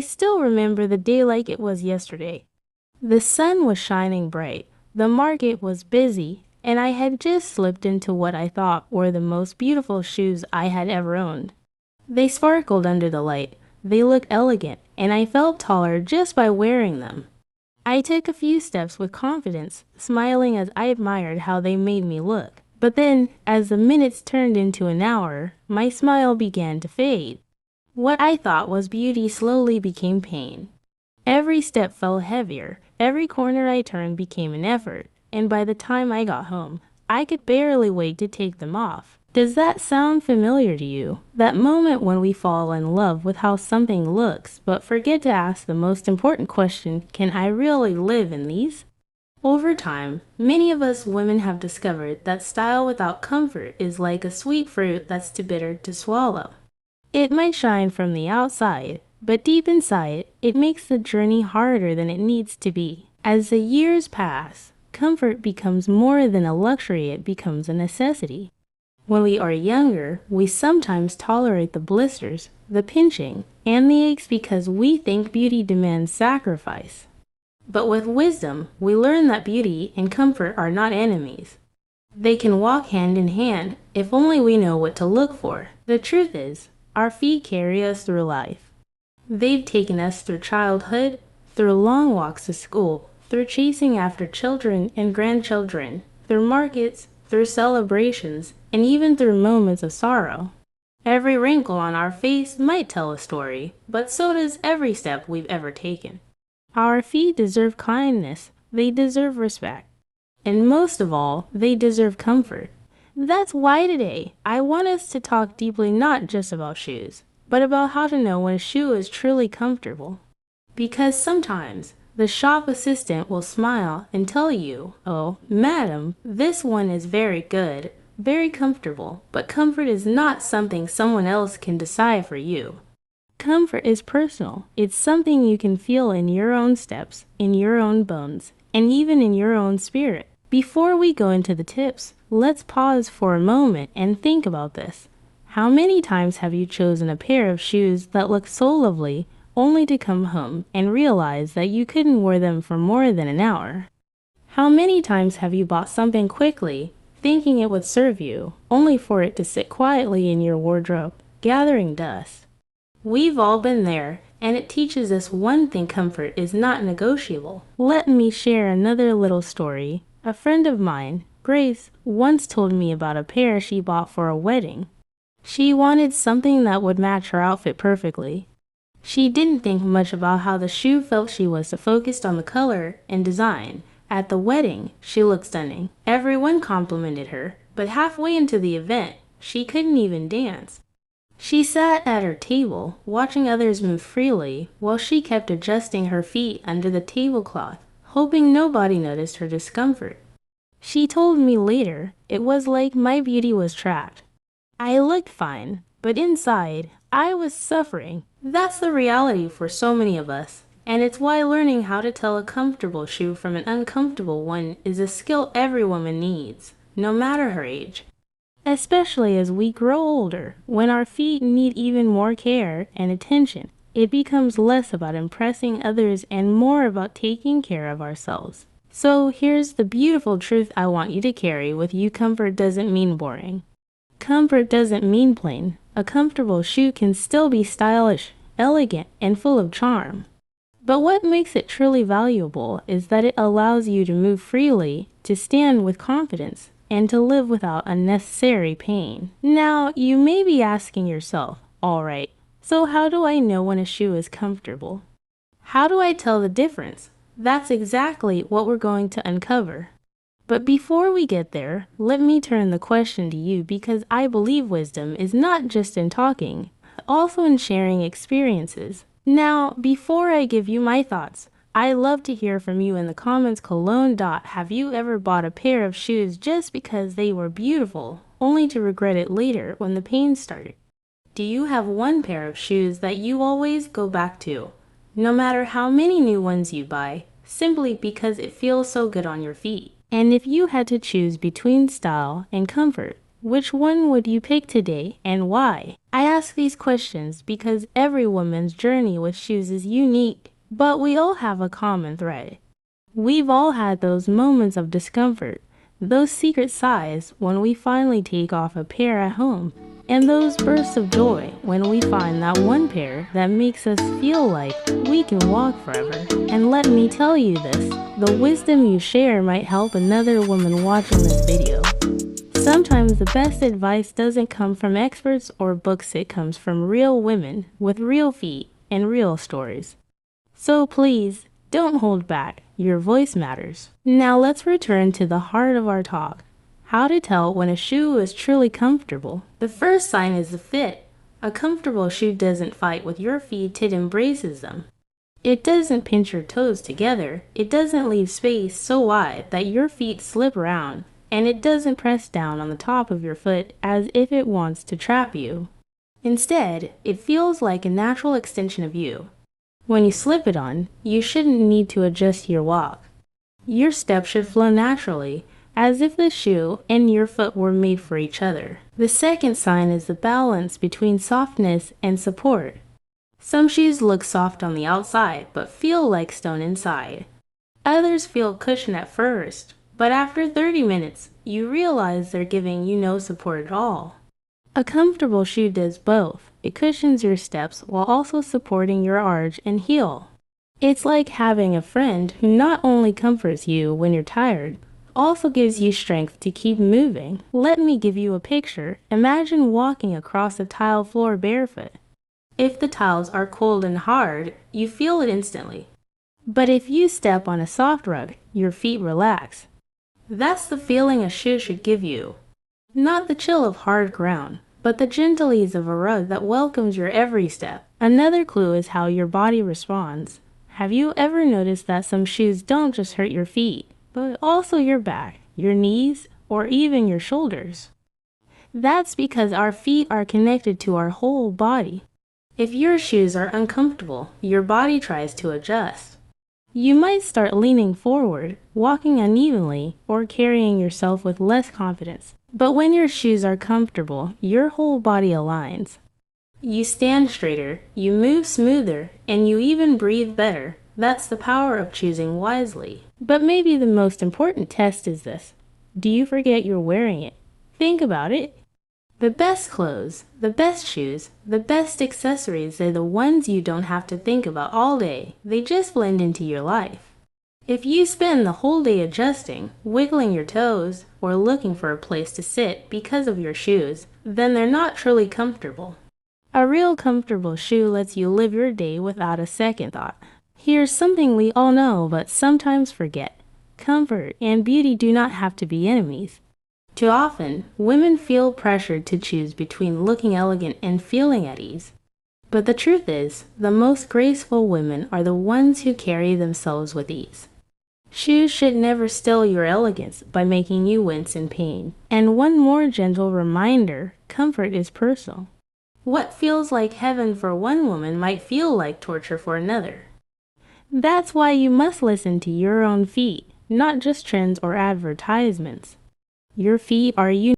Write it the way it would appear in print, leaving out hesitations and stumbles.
still remember the day like it was yesterday. The sun was shining bright, the market was busy, and I had just slipped into what I thought were the most beautiful shoes I had ever owned. They sparkled under the light, they looked elegant, and I felt taller just by wearing them. I took a few steps with confidence, smiling as I admired how they made me look. But then, as the minutes turned into an hour, my smile began to fade. What I thought was beauty slowly became pain. Every step felt heavier, every corner I turned became an effort, and by the time I got home, I could barely wait to take them off. Does that sound familiar to you? That moment when we fall in love with how something looks, but forget to ask the most important question, can I really live in these? Over time, many of us women have discovered that style without comfort is like a sweet fruit that's too bitter to swallow. It might shine from the outside, but deep inside, it makes the journey harder than it needs to be. As the years pass, comfort becomes more than a luxury, it becomes a necessity. When we are younger, we sometimes tolerate the blisters, the pinching, and the aches because we think beauty demands sacrifice. But with wisdom, we learn that beauty and comfort are not enemies. They can walk hand in hand if only we know what to look for. The truth is, our feet carry us through life. They've taken us through childhood, through long walks to school, through chasing after children and grandchildren, through markets, through celebrations, and even through moments of sorrow. Every wrinkle on our face might tell a story, but so does every step we've ever taken. Our feet deserve kindness, they deserve respect, and most of all, they deserve comfort. That's why today, I want us to talk deeply not just about shoes, but about how to know when a shoe is truly comfortable. Because sometimes, the shop assistant will smile and tell you, "Oh, madam, this one is very good, very comfortable," but comfort is not something someone else can decide for you. Comfort is personal. It's something you can feel in your own steps, in your own bones, and even in your own spirit. Before we go into the tips, let's pause for a moment and think about this. How many times have you chosen a pair of shoes that look so lovely, only to come home and realize that you couldn't wear them for more than an hour? How many times have you bought something quickly, thinking it would serve you, only for it to sit quietly in your wardrobe, gathering dust? We've all been there, and it teaches us one thing: comfort is not negotiable. Let me share another little story. A friend of mine, Grace, once told me about a pair she bought for a wedding. She wanted something that would match her outfit perfectly. She didn't think much about how the shoe felt. She was so focused on the color and design. At the wedding, she looked stunning. Everyone complimented her, but halfway into the event, she couldn't even dance. She sat at her table, watching others move freely, while she kept adjusting her feet under the tablecloth, hoping nobody noticed her discomfort. She told me later, "It was like my beauty was trapped. I looked fine, but inside, I was suffering." That's the reality for so many of us, and it's why learning how to tell a comfortable shoe from an uncomfortable one is a skill every woman needs, no matter her age. Especially as we grow older, when our feet need even more care and attention, it becomes less about impressing others and more about taking care of ourselves. So here's the beautiful truth I want you to carry with you: comfort doesn't mean boring. Comfort doesn't mean plain. A comfortable shoe can still be stylish, elegant, and full of charm. But what makes it truly valuable is that it allows you to move freely, to stand with confidence, and to live without unnecessary pain. Now, you may be asking yourself, alright, so how do I know when a shoe is comfortable? How do I tell the difference? That's exactly what we're going to uncover. But before we get there, let me turn the question to you, because I believe wisdom is not just in talking, but also in sharing experiences. Now, before I give you my thoughts, I love to hear from you in the comments. Have you ever bought a pair of shoes just because they were beautiful, only to regret it later when the pain started? Do you have one pair of shoes that you always go back to, no matter how many new ones you buy, simply because it feels so good on your feet? And if you had to choose between style and comfort, Which one would you pick today and why? I ask these questions because every woman's journey with shoes is unique, but we all have a common thread. We've all had those moments of discomfort, those secret sighs when we finally take off a pair at home, and those bursts of joy when we find that one pair that makes us feel like we can walk forever. And let me tell you this, the wisdom you share might help another woman watching this video. Sometimes the best advice doesn't come from experts or books, it comes from real women with real feet and real stories. So please, don't hold back. Your voice matters. Now let's return to the heart of our talk. How to tell when a shoe is truly comfortable. The first sign is the fit. A comfortable shoe doesn't fight with your feet, it embraces them. It doesn't pinch your toes together. It doesn't leave space so wide that your feet slip around. And it doesn't press down on the top of your foot as if it wants to trap you. Instead, it feels like a natural extension of you. When you slip it on, you shouldn't need to adjust your walk. Your steps should flow naturally, as if the shoe and your foot were made for each other. The second sign is the balance between softness and support. Some shoes look soft on the outside, but feel like stone inside. Others feel cushioned at first, but after 30 minutes, you realize they're giving you no support at all. A comfortable shoe does both. It cushions your steps while also supporting your arch and heel. It's like having a friend who not only comforts you when you're tired, also gives you strength to keep moving. Let me give you a picture. Imagine walking across a tile floor barefoot. If the tiles are cold and hard, you feel it instantly. But if you step on a soft rug, your feet relax. That's the feeling a shoe should give you. Not the chill of hard ground, but the gentle ease of a rug that welcomes your every step. Another clue is how your body responds. Have you ever noticed that some shoes don't just hurt your feet, but also your back, your knees, or even your shoulders? That's because our feet are connected to our whole body. If your shoes are uncomfortable, your body tries to adjust. You might start leaning forward, walking unevenly, or carrying yourself with less confidence. But when your shoes are comfortable, your whole body aligns. You stand straighter, you move smoother, and you even breathe better. That's the power of choosing wisely. But maybe the most important test is this. Do you forget you're wearing it? Think about it. The best clothes, the best shoes, the best accessories are the ones you don't have to think about all day. They just blend into your life. If you spend the whole day adjusting, wiggling your toes, or looking for a place to sit because of your shoes, then they're not truly comfortable. A real comfortable shoe lets you live your day without a second thought. Here's something we all know but sometimes forget. Comfort and beauty do not have to be enemies. Too often, women feel pressured to choose between looking elegant and feeling at ease. But the truth is, the most graceful women are the ones who carry themselves with ease. Shoes should never steal your elegance by making you wince in pain. And one more gentle reminder, comfort is personal. What feels like heaven for one woman might feel like torture for another. That's why you must listen to your own feet, not just trends or advertisements. Your feet are unique.